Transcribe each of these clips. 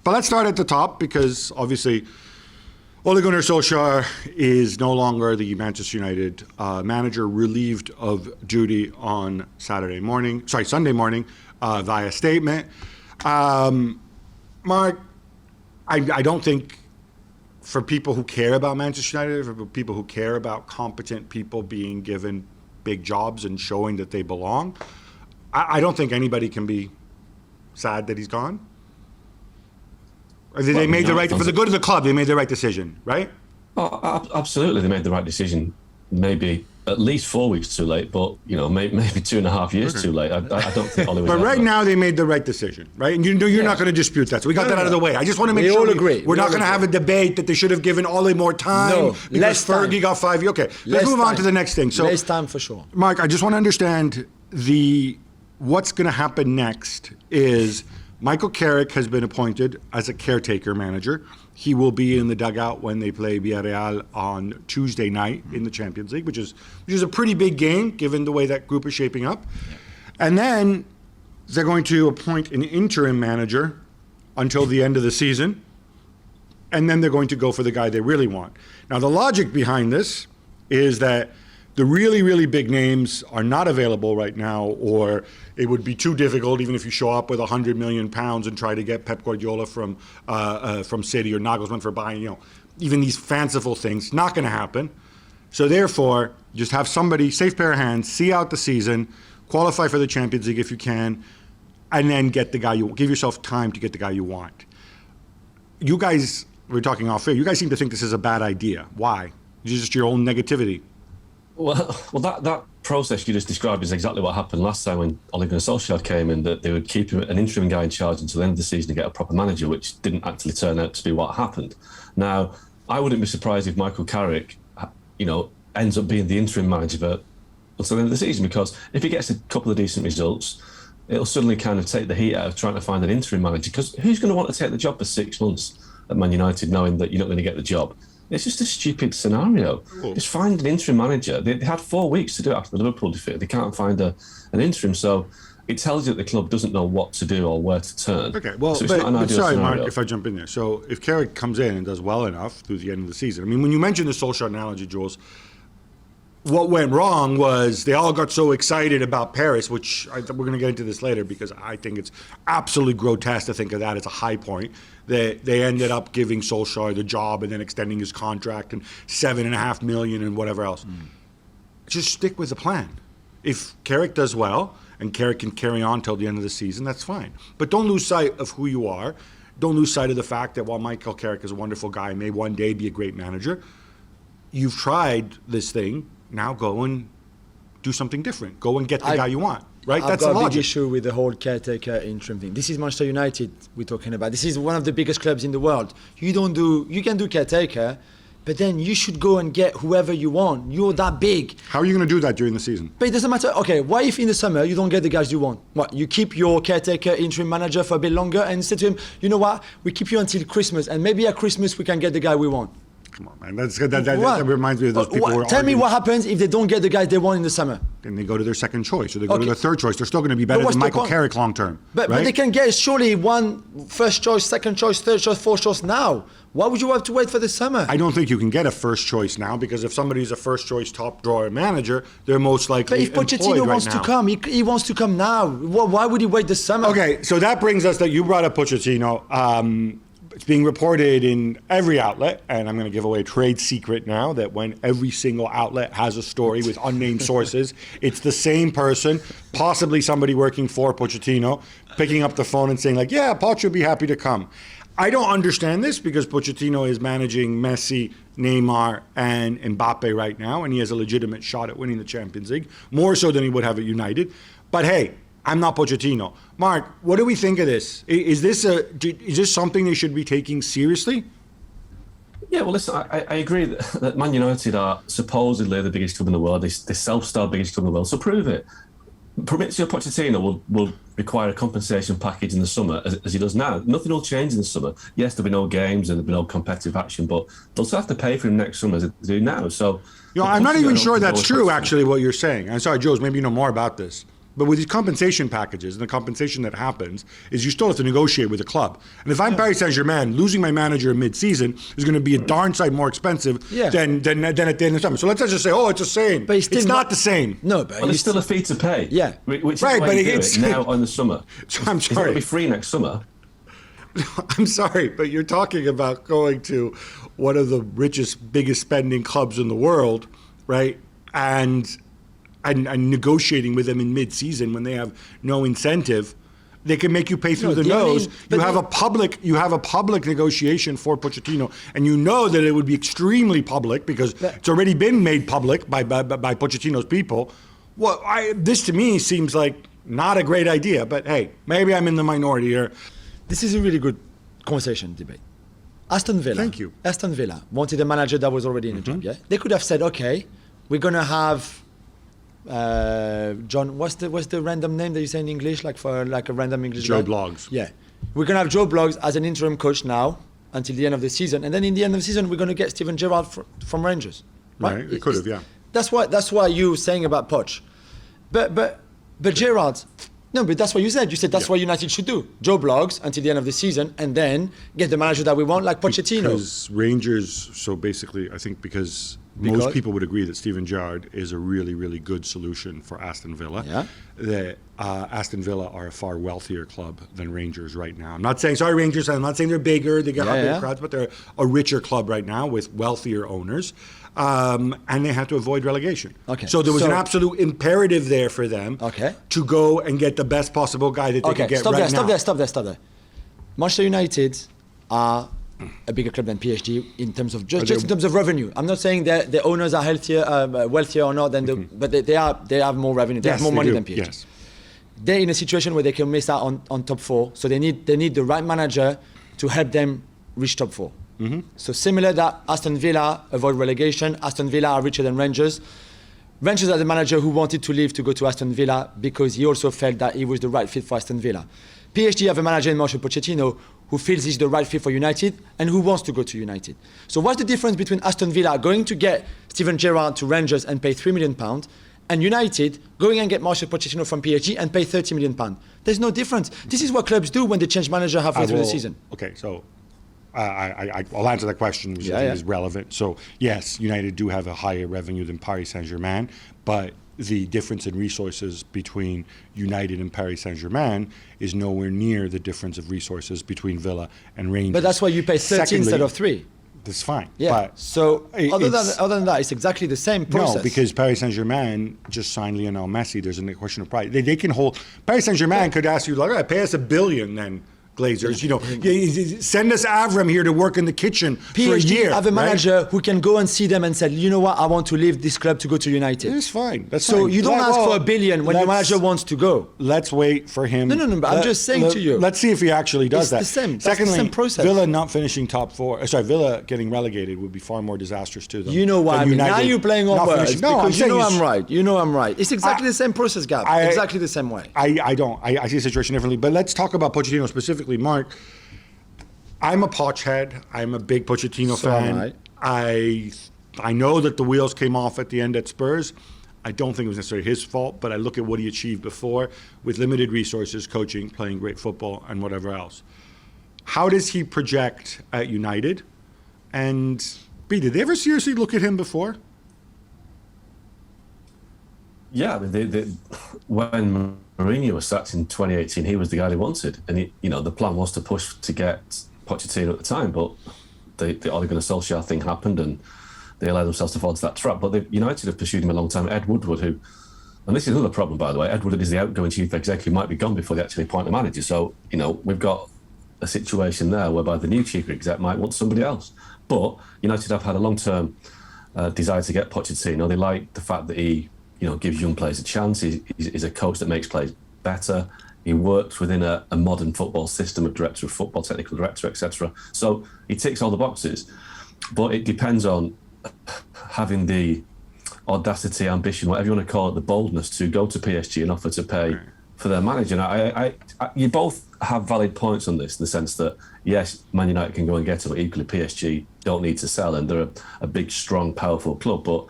But let's start at the top because obviously Ole Gunnar Solskjaer is no longer the Manchester United manager, relieved of duty on Sunday morning via statement. Mark, I don't think for people who care about Manchester United, for people who care about competent people being given big jobs and showing that they belong, I don't think anybody can be sad that he's gone. They made the right, for the good of the club, they made the right decision, right? Oh, absolutely, they made the right decision. Maybe at least 4 weeks too late, but maybe 2.5 years too late. I don't think Ole was. But right now, they made the right decision, right? And you're not going to dispute that. So we got that out of the way. I just want to make sure we're not going to have a debate that they should have given Ole more time because Fergie got 5 years. Okay, let's move on to the next thing. So less time for sure. Mark, I just want to understand what's going to happen next is Michael Carrick has been appointed as a caretaker manager. He will be in the dugout when they play Villarreal on Tuesday night in the Champions League, which is a pretty big game given the way that group is shaping up. Yeah. And then they're going to appoint an interim manager until the end of the season, and then they're going to go for the guy they really want. Now, the logic behind this is that the really, really big names are not available right now, or it would be too difficult even if you show up with £100 million and try to get Pep Guardiola from City or Nagelsmann for buying, even these fanciful things. Not going to happen. So therefore, just have somebody, safe pair of hands, see out the season, qualify for the Champions League if you can, and then get the guy you want. Give yourself time to get the guy you want. You guys, we're talking off air, you guys seem to think this is a bad idea. Why? It's just your own negativity. Well, that process you just described is exactly what happened last time when Ole Gunnar Solskjaer came in, that they would keep an interim guy in charge until the end of the season to get a proper manager, which didn't actually turn out to be what happened. Now, I wouldn't be surprised if Michael Carrick, ends up being the interim manager until the end of the season, because if he gets a couple of decent results, it'll suddenly kind of take the heat out of trying to find an interim manager, because who's going to want to take the job for 6 months at Man United knowing that you're not going to get the job? It's just a stupid scenario. Just find an interim manager. They had 4 weeks to do it after the Liverpool defeat. They can't find an interim. So it tells you that the club doesn't know what to do or where to turn. Okay, well, so it's not an ideal sorry, scenario. Mark, if I jump in there. So if Carrick comes in and does well enough through the end of the season, I mean, when you mentioned the Solskjaer analogy, Jules, what went wrong was they all got so excited about Paris, which we're going to get into this later because I think it's absolutely grotesque to think of that as a high point. They ended up giving Solskjaer the job and then extending his contract and $7.5 million and whatever else. Just stick with the plan. If Carrick does well and Carrick can carry on till the end of the season, that's fine. But don't lose sight of who you are. Don't lose sight of the fact that while Michael Carrick is a wonderful guy and may one day be a great manager, you've tried this thing. Now go and do something different. Go and get the guy you want. Right? That's the logic. I've got a big issue with the whole caretaker interim thing. This is Manchester United we're talking about. This is one of the biggest clubs in the world. You can do caretaker, but then you should go and get whoever you want. You're that big. How are you going to do that during the season? But it doesn't matter. Okay, what if in the summer you don't get the guys you want? What, you keep your caretaker interim manager for a bit longer and say to him, you know what, we keep you until Christmas, and maybe at Christmas we can get the guy we want. Come on, man. That reminds me of those people who are Tell me what happens if they don't get the guys they want in the summer. Then they go to their second choice, or they go to their third choice. They're still going to be better than Michael Carrick long term. But they can get surely one first choice, second choice, third choice, fourth choice now. Why would you have to wait for the summer? I don't think you can get a first choice now, because if somebody's a first choice top drawer manager, they're most likely employed right now. But if Pochettino wants to come, he wants to come now. Why would he wait the summer? Okay, so that brings us that you brought up Pochettino. It's being reported in every outlet, and I'm going to give away a trade secret now, that when every single outlet has a story with unnamed sources, it's the same person, possibly somebody working for Pochettino, picking up the phone and saying like, yeah, Poch would be happy to come. I don't understand this, because Pochettino is managing Messi, Neymar, and Mbappe right now, and he has a legitimate shot at winning the Champions League, more so than he would have at United. But hey, I'm not Pochettino. Mark, what do we think of this? Is this something they should be taking seriously? Yeah, well, listen, I agree that Man United are supposedly the biggest club in the world. They self-styled biggest club in the world, so prove it. Maurizio Pochettino will require a compensation package in the summer, as he does now. Nothing will change in the summer. Yes, there'll be no games and there'll be no competitive action, but they'll still have to pay for him next summer as they do now. So, I'm not even sure that's true, actually, what you're saying. I'm sorry, Jules, maybe you know more about this. But with these compensation packages and the compensation that happens is you still have to negotiate with the club. And if I'm Paris Saint-Germain, losing my manager mid-season is going to be a darn sight more expensive than at the end of the summer. So let's just say, it's the same. But it's not the same. No, but there's still a fee to pay. Yeah. Which is why you do it now in the summer. I'm It's going sorry. to be free next summer. I'm sorry, but you're talking about going to one of the richest, biggest spending clubs in the world, right? And negotiating with them in mid-season when they have no incentive. They can make you pay through the nose. You have a public negotiation for Pochettino, and you know that it would be extremely public because it's already been made public by Pochettino's people. Well, this to me seems like not a great idea, but hey, maybe I'm in the minority here. This is a really good conversation debate. Aston Villa. Thank you. Aston Villa wanted a manager that was already in the job. Yeah, they could have said, okay, we're gonna have John. What's the random name that you say in English, like for like a random English Joe guy? Bloggs. Yeah, we're gonna have Joe Bloggs as an interim coach now until the end of the season, and then in the end of the season we're gonna get Steven Gerrard from Rangers. Right? It could have, yeah. That's why you were saying about Poch, but Gerrard. No, but that's what you said. You said that's what United should do. Joe Bloggs until the end of the season and then get the manager that we want, like Pochettino. Because Rangers, so basically, I think because most people would agree that Steven Gerrard is a really, really good solution for Aston Villa. Yeah. That Aston Villa are a far wealthier club than Rangers right now. I'm not saying, sorry Rangers, I'm not saying they're bigger, they get bigger crowds, but they're a richer club right now with wealthier owners. And they have to avoid relegation. Okay. So there was an absolute imperative there for them to go and get the best possible guy that they could get now. Stop there. Manchester United are a bigger club than PSG in terms of just in terms of revenue. I'm not saying that the owners are wealthier or not, but they have more revenue. They have more money than PSG. Yes. They're in a situation where they can miss out on top four, so they need the right manager to help them reach top four. Mm-hmm. So similar that Aston Villa avoid relegation. Aston Villa are richer than Rangers. Rangers are the manager who wanted to leave to go to Aston Villa because he also felt that he was the right fit for Aston Villa. PSG have a manager in Mauricio Pochettino who feels he's the right fit for United and who wants to go to United. So what's the difference between Aston Villa going to get Steven Gerrard to Rangers and pay £3 million and United going and get Mauricio Pochettino from PSG and pay £30 million? There's no difference. This is what clubs do when they change manager halfway through the season. Okay, so I'll answer that question, which I think is relevant. So, yes, United do have a higher revenue than Paris Saint-Germain, but the difference in resources between United and Paris Saint-Germain is nowhere near the difference of resources between Villa and Rangers. But that's why you pay 13 instead of 3. That's fine. Yeah. But so other than that, it's exactly the same process. No, because Paris Saint-Germain just signed Lionel Messi. There's a question of pride. They can hold. Paris Saint-Germain could ask you, like, all right, pay us $1 billion then. Glazers, send us Avram here to work in the kitchen for a year. Have a manager who can go and see them and say, you know what, I want to leave this club to go to United. It's fine. That's so fine. You don't ask for $1 billion when your manager wants to go. Let's wait for him. No. But I'm just saying to you. Let's see if he actually does that. It's the same. Secondly, the same process. Villa not finishing top four. Villa getting relegated would be far more disastrous to them. You know what I mean? Now you're playing on words. No, because I'm right. You know I'm right. It's exactly the same process, Gab. Exactly the same way. I don't. I see the situation differently. But let's talk about Pochettino specifically, Mark. I'm a Poch head. I'm a big Pochettino fan. I know that the wheels came off at the end at Spurs. I don't think it was necessarily his fault, but I look at what he achieved before with limited resources, coaching, playing great football, and whatever else. How does he project at United? And B, did they ever seriously look at him before? Yeah, when Mourinho was sacked in 2018, he was the guy they wanted, and the plan was to push to get Pochettino at the time, but the Ole Gunnar Solskjaer thing happened, and they allowed themselves to fall into that trap. But United have pursued him a long time. Ed Woodward, and this is another problem, by the way. Ed Woodward is the outgoing chief executive, might be gone before they actually appoint a manager. So we've got a situation there whereby the new chief exec might want somebody else. But United have had a long-term desire to get Pochettino. They like the fact that he gives young players a chance. He's a coach that makes players better. He works within a modern football system of director of football, technical director, etc. So he ticks all the boxes. But it depends on having the audacity, ambition, whatever you want to call it, the boldness to go to PSG and offer to pay for their manager. And you both have valid points on this, in the sense that, yes, Man United can go and get him, but equally PSG don't need to sell, and they're a big, strong, powerful club. But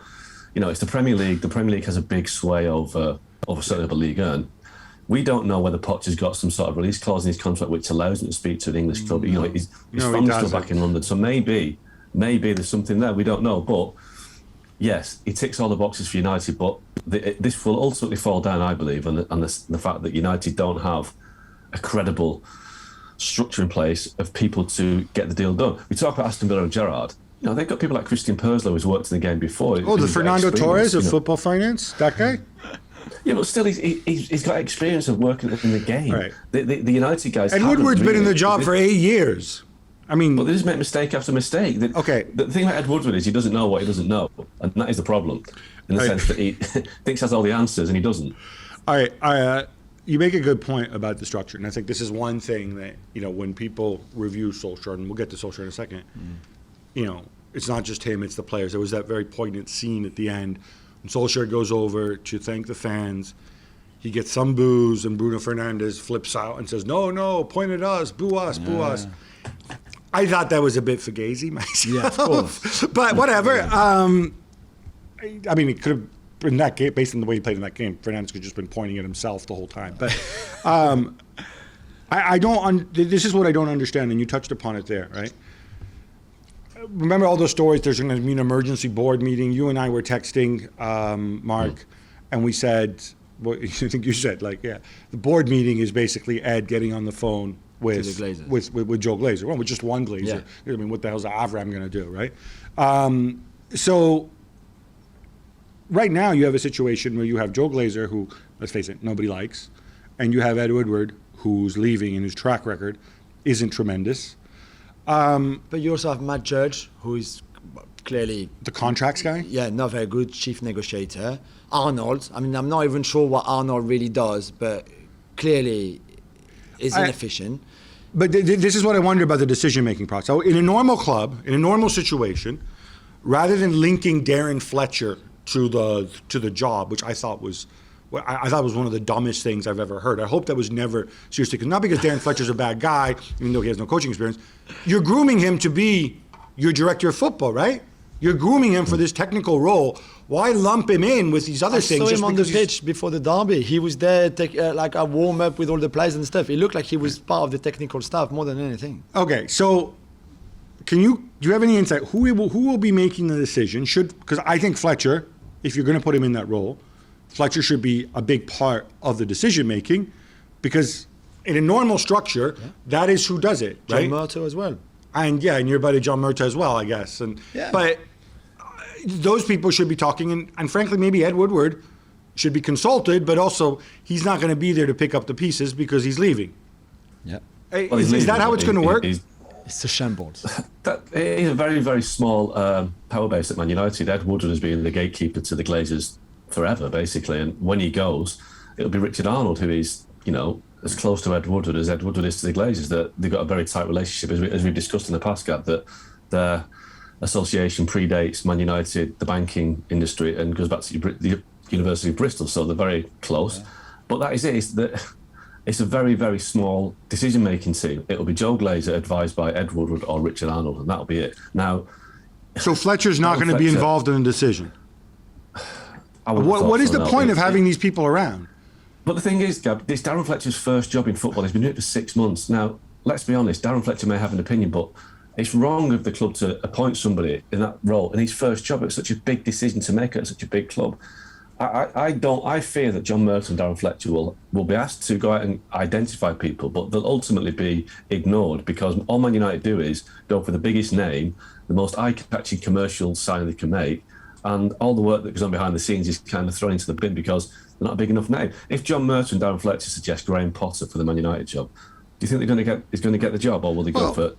it's the Premier League. The Premier League has a big sway over certainly over Ligue 1. we don't know whether Poch has got some sort of release clause in his contract which allows him to speak to an English club. You know, his family's still back in London, so maybe there's something there. We don't know, but yes, he ticks all the boxes for United. But this will ultimately fall down, I believe, on the fact that United don't have a credible structure in place of people to get the deal done. We talk about Aston Villa and Gerrard. You know, they've got people like Christian Perslow who's worked in the game before. Oh, the Fernando Torres of football finance, that guy. Yeah, but still, he's got experience of working in the game. Right. The United guys. And Woodward's been in the job for 8 years. I mean, but they just make mistake after mistake. Okay. The thing about Ed Woodward is he doesn't know what he doesn't know, and that is the problem, in the sense that he thinks he has all the answers and he doesn't. All right. You make a good point about the structure, and I think this is one thing that, you know, when people review Solskjaer, and we'll get to Solskjaer in a second, you know, it's not just him, it's the players. There was that very poignant scene at the end when Solskjaer goes over to thank the fans. He gets some boos, and Bruno Fernandes flips out and says, no, point at us, boo us, boo us. I thought that was a bit fugazi myself. Yeah, of course. But whatever. I mean, it could have been that game, based on the way he played in that game. Fernandes could have just been pointing at himself the whole time. But I don't. This is what I don't understand, and you touched upon it there, right? Remember all those stories? There's going to be an emergency board meeting. You and I were texting, Mark, and we said, well, I think you said, like, yeah, the board meeting is basically Ed getting on the phone with Joe Glazer. Well, with just one Glazer. Yeah. I mean, what the hell's Avram going to do, right? So right now you have a situation where you have Joe Glazer, who, let's face it, nobody likes, and you have Ed Woodward, who's leaving, and whose track record isn't tremendous. But you also have Matt Judge, who is clearly the contracts guy. Yeah, not very good chief negotiator. Arnold. I mean, I'm not even sure what Arnold really does, but clearly is inefficient. But this is what I wonder about the decision-making process. So in a normal club, in a normal situation, rather than linking Darren Fletcher to the job, which I thought was one of the dumbest things I've ever heard. I hope that was never seriously, not because Darren Fletcher's a bad guy, even though he has no coaching experience. You're grooming him to be your director of football, right? You're grooming him for this technical role. Why lump him in with these other things? I saw him on the pitch before the derby. He was there, like a warm up with all the players and stuff. It looked like he was part of the technical staff more than anything. Okay, so do you have any insight? Who will be making the decision? Because I think Fletcher, if you're going to put him in that role, Fletcher should be a big part of the decision making, because in a normal structure, that is who does it, right? John Murtaugh as well. And your buddy John Murtaugh as well, I guess. But those people should be talking, and frankly, maybe Ed Woodward should be consulted, but also he's not going to be there to pick up the pieces because he's leaving. Yeah. Is that how it's going to work? It's a shambles. That is a very, very small power base at Man United. Ed Woodward has been the gatekeeper to the Glazers forever, basically. And when he goes, it'll be Richard Arnold, who is, you know, as close to Ed Woodward as Ed Woodward is to the Glazers. That they've got a very tight relationship, as we've discussed in the past, Gab, that their association predates Man United, the banking industry, and goes back to the University of Bristol. So they're very close. Yeah. But that is it. It's a very, very small decision-making team. It'll be Joe Glazer advised by Ed Woodward or Richard Arnold, and that'll be it. Now, so Fletcher's not going to be involved in the decision. What is the point of having these people around? But the thing is, Gab, it's Darren Fletcher's first job in football. He's been doing it for 6 months. Now, let's be honest, Darren Fletcher may have an opinion, but it's wrong of the club to appoint somebody in that role in his first job. It's such a big decision to make at such a big club. I fear that John Murtaugh and Darren Fletcher will be asked to go out and identify people, but they'll ultimately be ignored because all Man United do is go for the biggest name, the most eye-catching commercial sign they can make, and all the work that goes on behind the scenes is kind of thrown into the bin because they're not a big enough name. If John Murtaugh and Darren Fletcher suggest Graham Potter for the Man United job, do you think he's going to get the job, or will they go for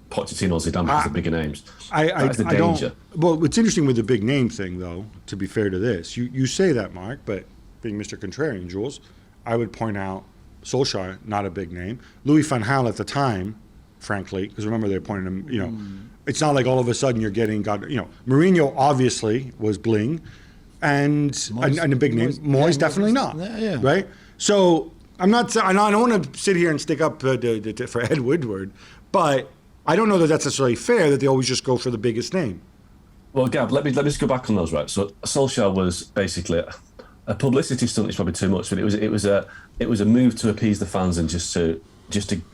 Pochettino or Zidane because the bigger names? That's the danger. Well, what's interesting with the big name thing, though, to be fair to this, you say that, Mark, but being Mr. Contrarian, Jules, I would point out Solskjaer, not a big name. Louis van Gaal at the time, frankly, because remember they appointed him, you know, it's not like all of a sudden you're getting, Mourinho obviously was bling, and a big name. Moyes definitely not, right? So I don't want to sit here and stick up for Ed Woodward, but I don't know that that's necessarily fair that they always just go for the biggest name. Well, Gab, let me just go back on those, right? So Solskjaer was basically, a publicity stunt is probably too much, but it was a move to appease the fans and just to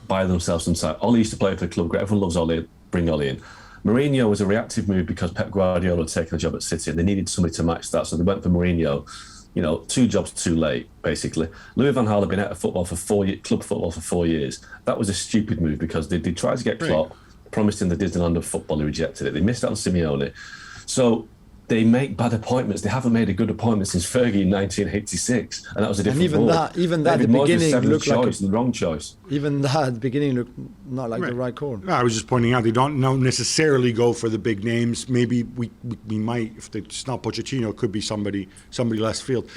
buy themselves some time. Ole used to play for the club. Everyone loves Ole. Bring Ole in. Mourinho was a reactive move because Pep Guardiola had taken a job at City and they needed somebody to match that, so they went for Mourinho. 2 jobs too late, basically. Louis van Gaal had been out of football for 4 years, club football for 4 years. That was a stupid move because they tried to get Klopp, promised him the Disneyland of football, he rejected it. They missed out on Simeone. So they make bad appointments. They haven't made a good appointment since Fergie in 1986, and that was a different board. Even that, the beginning looked like the wrong choice. Even that, at the beginning looked not like the right call. I was just pointing out they don't necessarily go for the big names. Maybe we might, if it's not Pochettino, it could be somebody left field.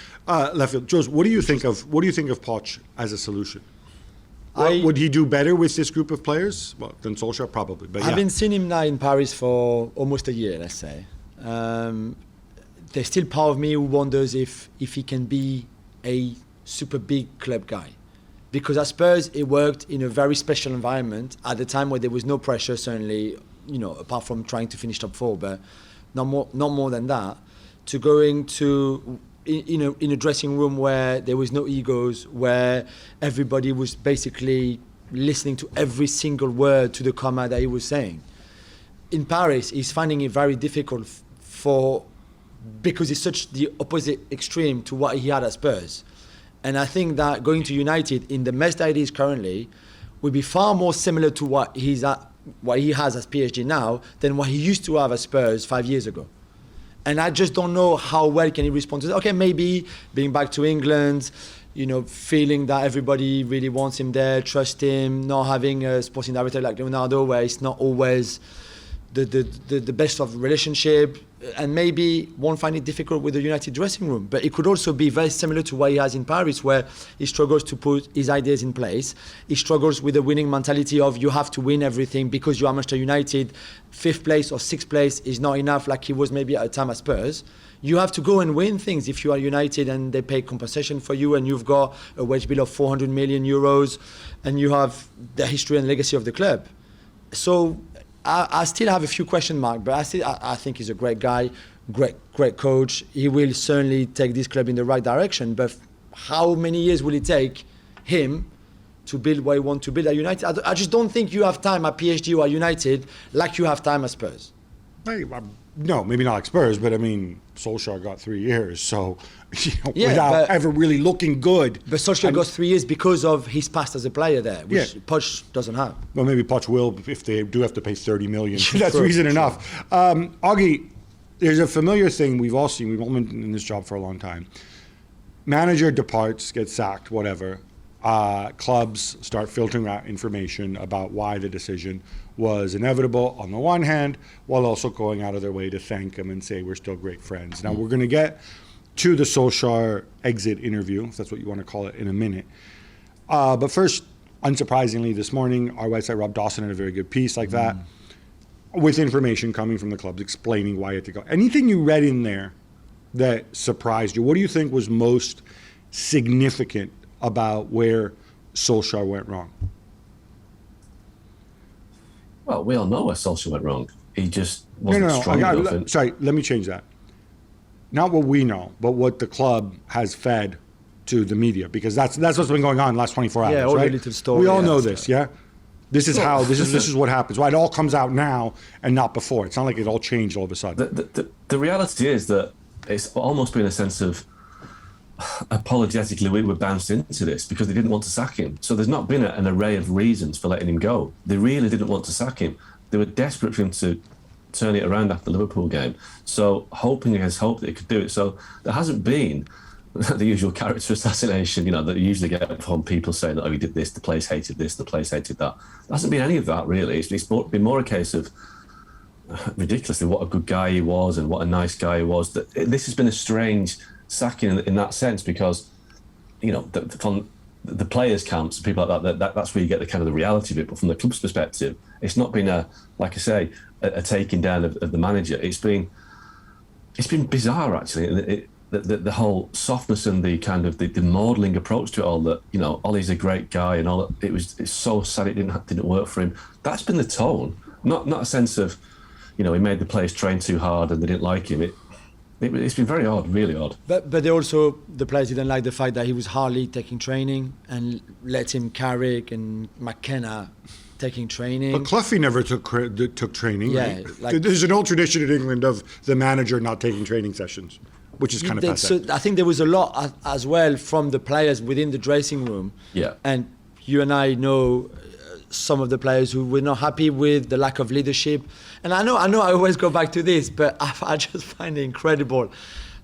Jules, what do you think of Poch as a solution? Would he do better with this group of players? Well, than Solskjaer probably. But I've been seeing him now in Paris for almost a year, let's say. There's still part of me who wonders if he can be a super big club guy, because at Spurs it worked in a very special environment at the time where there was no pressure, certainly, apart from trying to finish top 4, but not more than that. To going to in a dressing room where there was no egos, where everybody was basically listening to every single word to the comma that he was saying. In Paris, he's finding it very difficult because it's such the opposite extreme to what he had at Spurs. And I think that going to United in the mess that it is currently would be far more similar to what he has as PSG now than what he used to have at Spurs 5 years ago. And I just don't know how well can he respond to that. Okay, maybe being back to England, feeling that everybody really wants him there, trust him, not having a sporting director like Leonardo where it's not always the best of relationship, and maybe won't find it difficult with the United dressing room. But it could also be very similar to what he has in Paris, where he struggles to put his ideas in place. He struggles with the winning mentality of you have to win everything because you are Manchester United. 5th place or 6th place is not enough, like he was maybe at a time at Spurs. You have to go and win things if you are United and they pay compensation for you and you've got a wage bill of 400 million euros and you have the history and legacy of the club. So I still have a few question marks, but I think he's a great guy, great coach. He will certainly take this club in the right direction. But how many years will it take him to build what he wants to build at United? I just don't think you have time at PSG or at United like you have time at Spurs. No, maybe not like Spurs, but I mean, Solskjaer got 3 years, so without ever really looking good. But Solskjaer got 3 years because of his past as a player there, which Poch doesn't have. Well, maybe Poch will if they do have to pay 30 million. That's reason enough. Augie, there's a familiar thing we've all seen. We've all been in this job for a long time. Manager departs, gets sacked, whatever. Clubs start filtering out information about why the decision was inevitable on the one hand, while also going out of their way to thank him and say we're still great friends. Now we're going to get to the Solskjaer exit interview, if that's what you want to call it, in a minute. But first, unsurprisingly, this morning, our website, Rob Dawson, had a very good piece like that, with information coming from the clubs explaining why it had to go. Anything you read in there that surprised you? What do you think was most significant about where Solskjaer went wrong? Well, we all know where Solskjaer went wrong. He just wasn't strong enough. Sorry, let me change that. Not what we know, but what the club has fed to the media, because that's what's been going on the last 24 hours. Yeah, all right? the little story. We all know this, yeah? This is this is what happens. Well, it all comes out now and not before. It's not like it all changed all of a sudden. The reality is that it's almost been a sense of apologetically we were bounced into this because they didn't want to sack him. So there's not been an array of reasons for letting him go. They really didn't want to sack him. They were desperate for him to turn it around after the Liverpool game. So hoping against hope that he could do it. So there hasn't been the usual character assassination, that you usually get from people saying that, oh, he did this, the place hated this, the place hated that. There hasn't been any of that, really. It's been more a case of ridiculously what a good guy he was and what a nice guy he was. This has been a strange sacking in that sense because, from the players' camps and people like that's where you get the kind of the reality of it. But from the club's perspective, it's not been a taking down of the manager. It's been bizarre, actually. The whole softness and the kind of the modelling approach to it all, that Ollie's a great guy and all. It's so sad it didn't work for him. That's been the tone, not a sense of he made the players train too hard and they didn't like him. It's been very odd, really odd. But they also, the players didn't like the fact that he was hardly taking training and let him Carrick and McKenna taking training. But Cloughy never took training, Yeah, right? like- There's an old tradition in England of the manager not taking training sessions, which is kind of pathetic. So I think there was a lot as well from the players within the dressing room. Yeah. And you and I know some of the players who were not happy with the lack of leadership. And I know I always go back to this, but I just find it incredible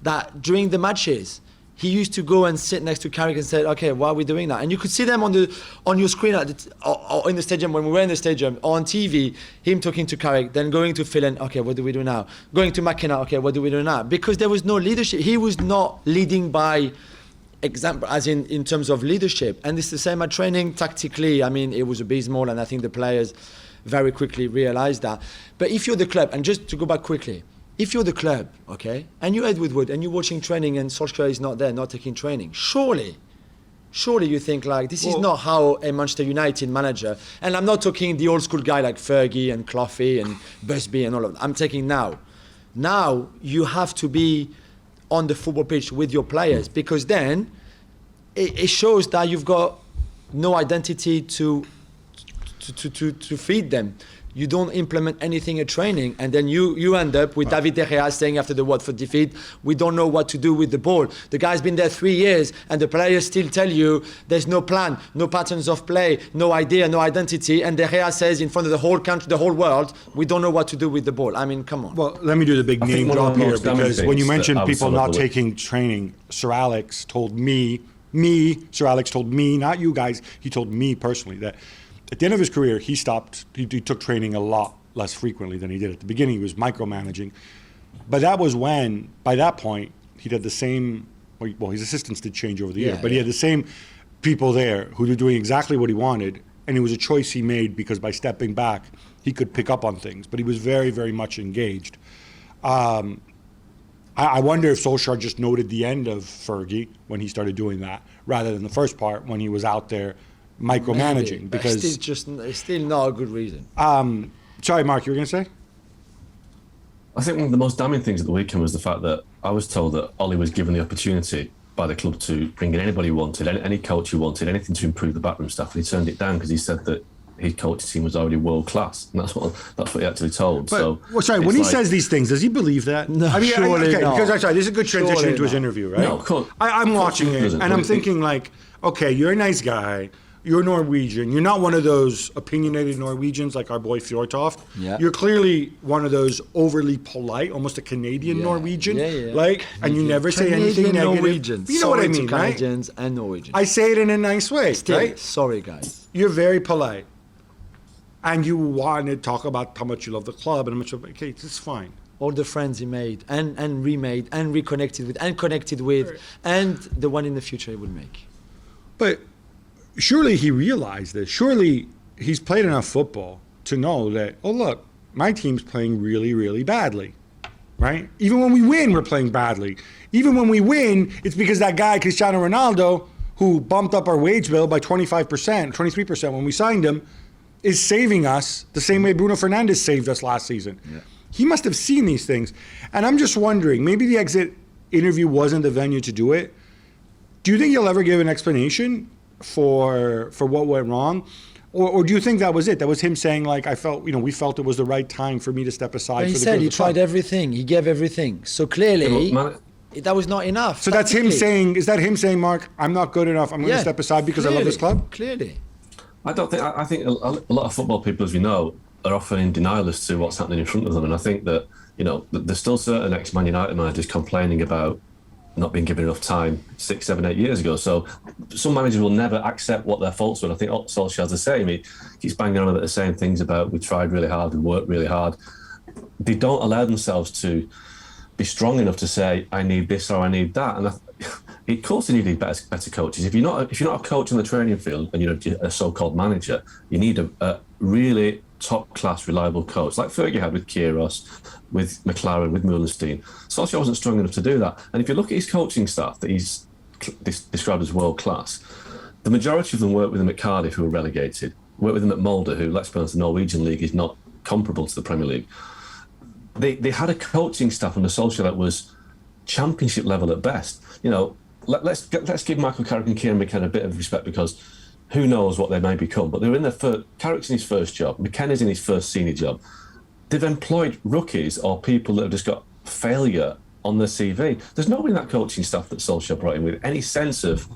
that during the matches, he used to go and sit next to Carrick and say, okay, why are we doing that? And you could see them on your screen or in the stadium, when we were in the stadium, or on TV, him talking to Carrick, then going to Phil and, okay, what do we do now? Going to McKenna, okay, what do we do now? Because there was no leadership. He was not leading by example, as in terms of leadership. And it's the same at training. Tactically, I mean, it was abysmal, and I think the players very quickly realised that. But if you're the club, and just to go back quickly, if you're the club, okay, and you're Ed Woodward and you're watching training and Solskjaer is not there, not taking training, surely you think like, this is not how a Manchester United manager, and I'm not talking the old school guy like Fergie and Cloughy and Busby and all of that, I'm taking now. Now you have to be on the football pitch with your players, because then it shows that you've got no identity to feed them. You don't implement anything at training, and then you end up with David De Gea saying after the Watford defeat, we don't know what to do with the ball. The guy's been there 3 years, and the players still tell you there's no plan, no patterns of play, no idea, no identity, and De Gea says in front of the whole country, the whole world, we don't know what to do with the ball. I mean, come on. Well, let me do the big name one of drop the here, most damning because when you things mentioned that I was people sort of not taking training, Sir Alex told me, Sir Alex told me, not you guys, he told me personally that at the end of his career, he took training a lot less frequently than he did at the beginning. He was micromanaging. But that was when, by that point, he had the same, well, his assistants did change over the year, but he had the same people there who were doing exactly what he wanted, and it was a choice he made because by stepping back, he could pick up on things, but he was very, very much engaged. I wonder if Solskjaer just noted the end of Fergie when he started doing that, rather than the first part when he was out there micromanaging. Maybe, because it's still not a good reason. Sorry, Mark, you were going to say? I think one of the most damning things at the weekend was the fact that I was told that Ollie was given the opportunity by the club to bring in anybody he wanted, any coach he wanted, anything to improve the backroom stuff, and he turned it down because he said that his coaching team was already world class, and that's what he actually told. But, when he says these things, does he believe that? No, surely not. Because this is a good transition Surely into his not. interview, right? No, of course. I'm watching it, and I'm thinking like, okay, you're a nice guy. You're Norwegian. You're not one of those opinionated Norwegians like our boy Fjortoft. Yeah. You're clearly one of those overly polite, almost a Canadian Norwegian. Yeah. Like, and you never say anything Canadian negative. Norwegians. You know what I Sorry to mean, right? Canadians and Norwegians. I say it in a nice way, Still, right? sorry, guys. You're very polite. And you want to talk about how much you love the club and how much, okay, this is fine. All the friends he made and remade and reconnected with and connected with, and the one in the future he will make. But surely he realized this. Surely he's played enough football to know that, oh, look, my team's playing really, really badly, right? Even when we win, we're playing badly. Even when we win, it's because that guy, Cristiano Ronaldo, who bumped up our wage bill by 25%, 23% when we signed him, is saving us the same way Bruno Fernandes saved us last season. Yeah. He must have seen these things. And I'm just wondering, maybe the exit interview wasn't the venue to do it. Do you think he'll ever give an explanation for what went wrong? Or do you think that was it? That was him saying, like, we felt it was the right time for me to step aside. But he for the said good he of the club. tried everything. He gave everything. So clearly, that was not enough. So that's him saying, is that him saying, Mark, I'm not good enough. I'm going to step aside because I love this club? Clearly. I think a lot of football people, as we know, are often in denial as to what's happening in front of them. And I think that, there's still certain ex-Man United managers complaining about not being given enough time 6, 7, 8 years ago. So some managers will never accept what their faults were. And I think Solskjaer's the same. He keeps banging on about the same things about we tried really hard, we worked really hard. They don't allow themselves to be strong enough to say, I need this or I need that. And of course you need better coaches. If you're not a coach on the training field and you're a so-called manager, you need a really top-class, reliable coach, like Fergie had with Kyrgios, with McLaren, with Mullenstein. Solskjaer wasn't strong enough to do that. And if you look at his coaching staff that he's described as world-class, the majority of them worked with him at Cardiff, who were relegated, worked with him at Molde, who, let's be honest, the Norwegian league is not comparable to the Premier League. They had a coaching staff under Solskjaer that was championship level at best. Let's give Michael Carrick and Kieran McKenna a bit of respect, because who knows what they may become. But they're in their first. Carrick's in his first job. McKenna's in his first senior job. They've employed rookies or people that have just got failure on their CV. There's nobody in that coaching staff that Solskjaer brought in with any sense of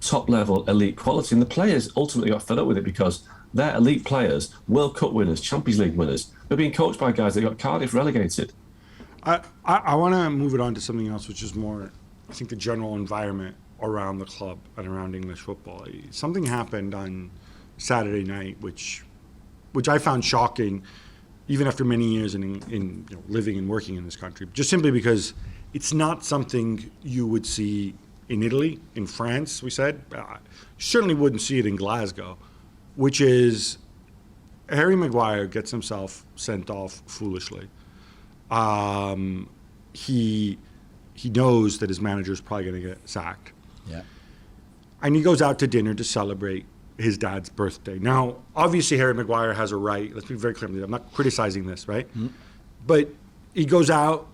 top-level elite quality. And the players ultimately got fed up with it, because they're elite players, World Cup winners, Champions League winners. They're being coached by guys that got Cardiff relegated. I want to move it on to something else, which is more, I think, the general environment around the club and around English football. Something happened on Saturday night, which I found shocking, even after many years in living and working in this country, just simply because it's not something you would see in Italy, in France, we said. You certainly wouldn't see it in Glasgow, which is Harry Maguire gets himself sent off foolishly. He knows that his manager is probably going to get sacked. Yeah. And he goes out to dinner to celebrate his dad's birthday. Now, obviously, Harry Maguire has a right. Let's be very clear. I'm not criticizing this, right? Mm-hmm. But he goes out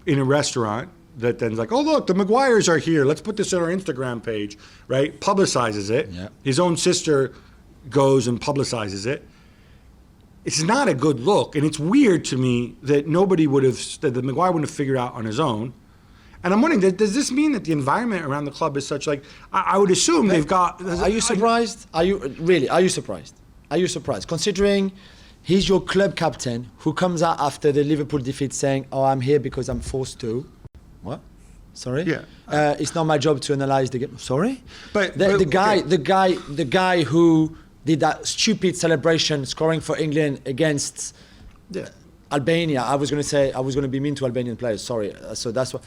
in a restaurant that then's like, oh, look, the Maguires are here. Let's put this on our Instagram page, right? Publicizes it. Yeah. His own sister goes and publicizes it. It's not a good look. And it's weird to me that that Maguire wouldn't have figured out on his own. And I'm wondering, does this mean that the environment around the club is such, like, I would assume they've got... Are you surprised? Are you surprised? Are you surprised? Considering he's your club captain who comes out after the Liverpool defeat saying, oh, I'm here because I'm forced to. What? Sorry? Yeah. It's not my job to analyze the game. Sorry? But the guy who did that stupid celebration scoring for England against Albania. I was going to be mean to Albanian players. Sorry. So that's what...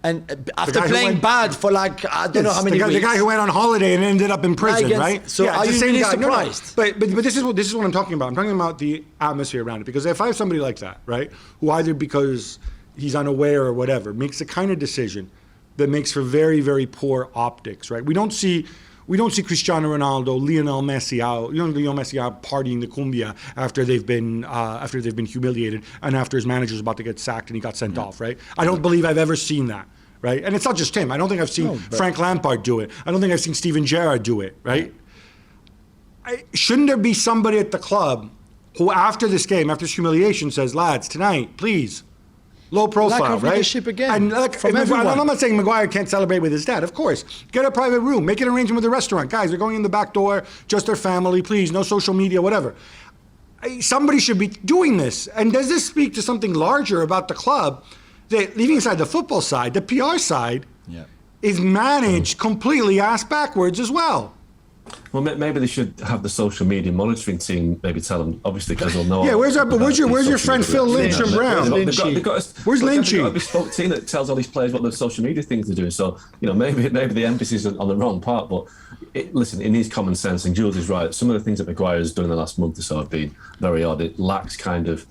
And after playing bad for like, I don't know how many weeks. The guy who went on holiday and ended up in prison, right? So are you really surprised? No. But this is what I'm talking about. I'm talking about the atmosphere around it. Because if I have somebody like that, right, who either because he's unaware or whatever, makes the kind of decision that makes for very, very poor optics, right? We don't see Cristiano Ronaldo, Lionel Messi out partying the cumbia after they've been humiliated and after his manager's about to get sacked and he got sent off, right? I don't believe I've ever seen that, right? And it's not just him. I don't think I've seen Frank Lampard do it. I don't think I've seen Steven Gerrard do it, right? Shouldn't there be somebody at the club who, after this game, after this humiliation, says, lads, tonight, please, low profile, lack of right? leadership again. And from everyone. I'm not saying Maguire can't celebrate with his dad. Of course, get a private room, make an arrangement with the restaurant. Guys, they're going in the back door, just their family, please, no social media, whatever. Somebody should be doing this. And does this speak to something larger about the club? That, leaving aside the football side, the PR side is managed completely ass backwards as well. Well, maybe they should have the social media monitoring team. Maybe tell them, obviously, because they'll know. Yeah, where's your friend Phil Lynch and Brown? Where's Lynchy? They've got a bespoke team that tells all these players what the social media things they're doing. So maybe the emphasis is on the wrong part. But listen, it needs common sense. And Jules is right. Some of the things that Maguire has done in the last month or so have been very odd. It lacks kind of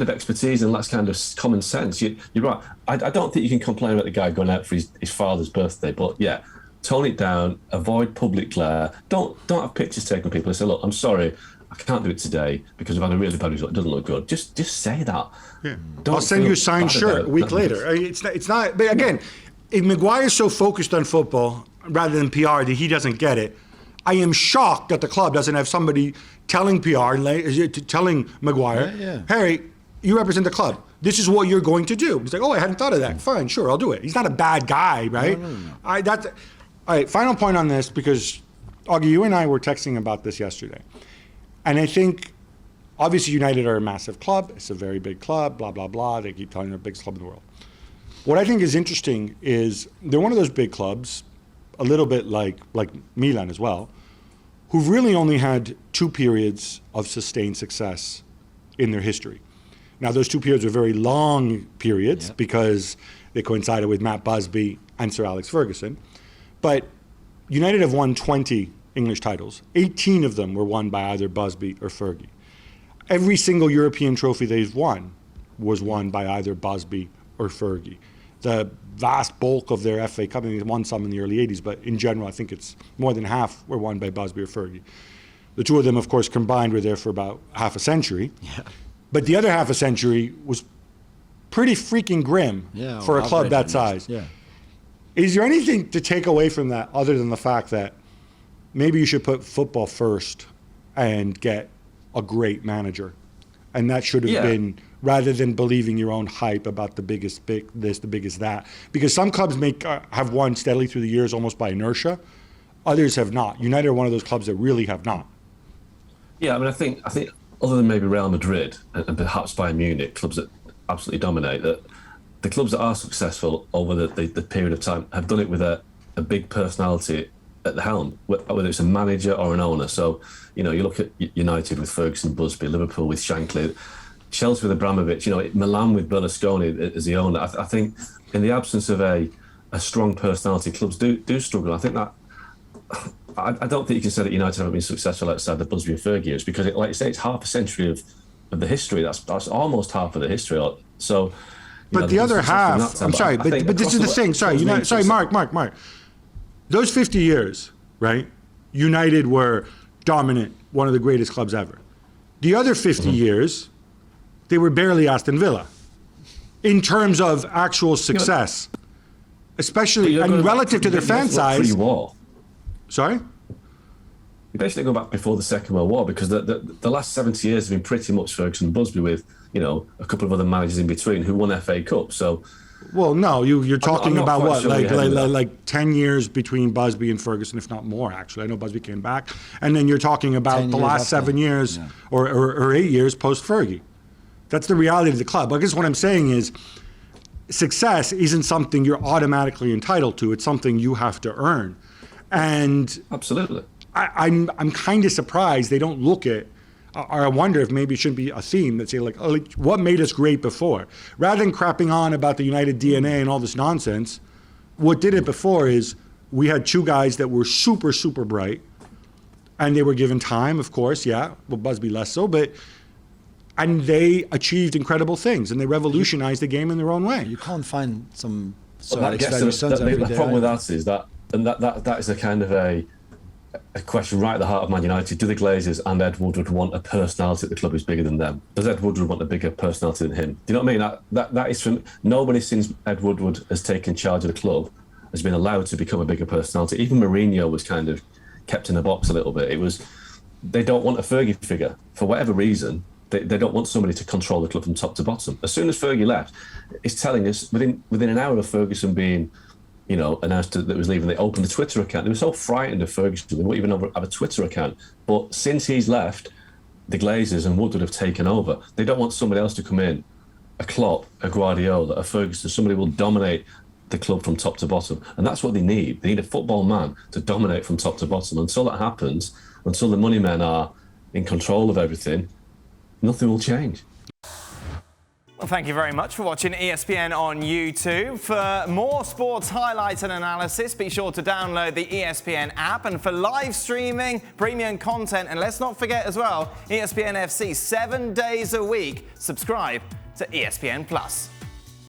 expertise and lacks kind of common sense. You're right. I don't think you can complain about the guy going out for his father's birthday. But yeah. Tone it down, avoid public glare. Don't have pictures taken of people and say, look, I'm sorry, I can't do it today because I've had a really bad result. It doesn't look good. Just say that. Yeah. I'll send you a signed shirt a week later. It's not, but again, if Maguire's so focused on football rather than PR that he doesn't get it, I am shocked that the club doesn't have somebody telling telling Maguire, Harry, you represent the club. This is what you're going to do. He's like, oh, I hadn't thought of that. Fine, sure, I'll do it. He's not a bad guy, right? No. All right, final point on this, because, Augie, you and I were texting about this yesterday. And I think, obviously, United are a massive club. It's a very big club, blah, blah, blah. They keep telling they're the biggest club in the world. What I think is interesting is they're one of those big clubs, a little bit like Milan as well, who've really only had 2 periods of sustained success in their history. Now, those 2 periods were very long periods because they coincided with Matt Busby and Sir Alex Ferguson. But United have won 20 English titles. 18 of them were won by either Busby or Fergie. Every single European trophy they've won was won by either Busby or Fergie. The vast bulk of their FA Cup, they won some in the early 80s, but in general, I think it's more than half were won by Busby or Fergie. The 2 of them, of course, combined were there for about half a century. Yeah. But the other half a century was pretty freaking grim Yeah, for a club average, that size. Yeah. Is there anything to take away from that other than the fact that maybe you should put football first and get a great manager? And that should have been, rather than believing your own hype about the biggest this, the biggest that. Because some clubs have won steadily through the years almost by inertia. Others have not. United are one of those clubs that really have not. Yeah, I mean, I think other than maybe Real Madrid and perhaps Bayern Munich, clubs that absolutely dominate, that the clubs that are successful over the period of time have done it with a big personality at the helm, whether it's a manager or an owner. So, you look at United with Ferguson, Busby, Liverpool with Shankly, Chelsea with Abramovich, Milan with Berlusconi as the owner. I think in the absence of a strong personality, clubs do struggle. I think that I don't think you can say that United haven't been successful outside the Busby and Fergie years, because, like you say, it's half a century of the history. That's almost half of the history. So, but the other half, I'm sorry, but this is the thing. Sorry, Mark. Those 50 years, right? United were dominant, one of the greatest clubs ever. The other 50 years, they were barely Aston Villa in terms of actual success, especially and relative to their fan size. Pre-war. Sorry? You basically go back before the Second World War, because the last 70 years have been pretty much Ferguson and Busby with, a couple of other managers in between who won FA Cup. So, well, no, you're talking I'm about what, sure like 10 years between Busby and Ferguson, if not more, actually. I know Busby came back. And then you're talking about the last 7 years or 8 years post-Fergie. That's the reality of the club. I guess what I'm saying is success isn't something you're automatically entitled to. It's something you have to earn. And absolutely, I'm kind of surprised they don't look at, or I wonder if maybe it shouldn't be a theme that say like, what made us great before? Rather than crapping on about the United DNA and all this nonsense, what did it before is we had two guys that were super, super bright, and they were given time, of course, well, Busby less so, and they achieved incredible things, and they revolutionized the game in their own way. You can't find some the problem with that is that, and that is a kind of a question right at the heart of Man United. Do the Glazers and Ed Woodward want a personality at the club who's bigger than them? Does Ed Woodward want a bigger personality than him? Do you know what I mean? That is from nobody since Ed Woodward has taken charge of the club has been allowed to become a bigger personality. Even Mourinho was kind of kept in a box a little bit. They don't want a Fergie figure for whatever reason. They don't want somebody to control the club from top to bottom. As soon as Fergie left, it's telling us within an hour of Ferguson being announced that was leaving, they opened a Twitter account. They were so frightened of Ferguson, they wouldn't even have a Twitter account. But since he's left, the Glazers and Woodward have taken over. They don't want somebody else to come in, a Klopp, a Guardiola, a Ferguson, somebody who will dominate the club from top to bottom. And that's what they need. They need a football man to dominate from top to bottom. Until that happens, until the money men are in control of everything, nothing will change. Well, thank you very much for watching ESPN on YouTube. For more sports highlights and analysis, be sure to download the ESPN app. And for live streaming, premium content, and let's not forget as well, ESPN FC 7 days a week. Subscribe to ESPN Plus.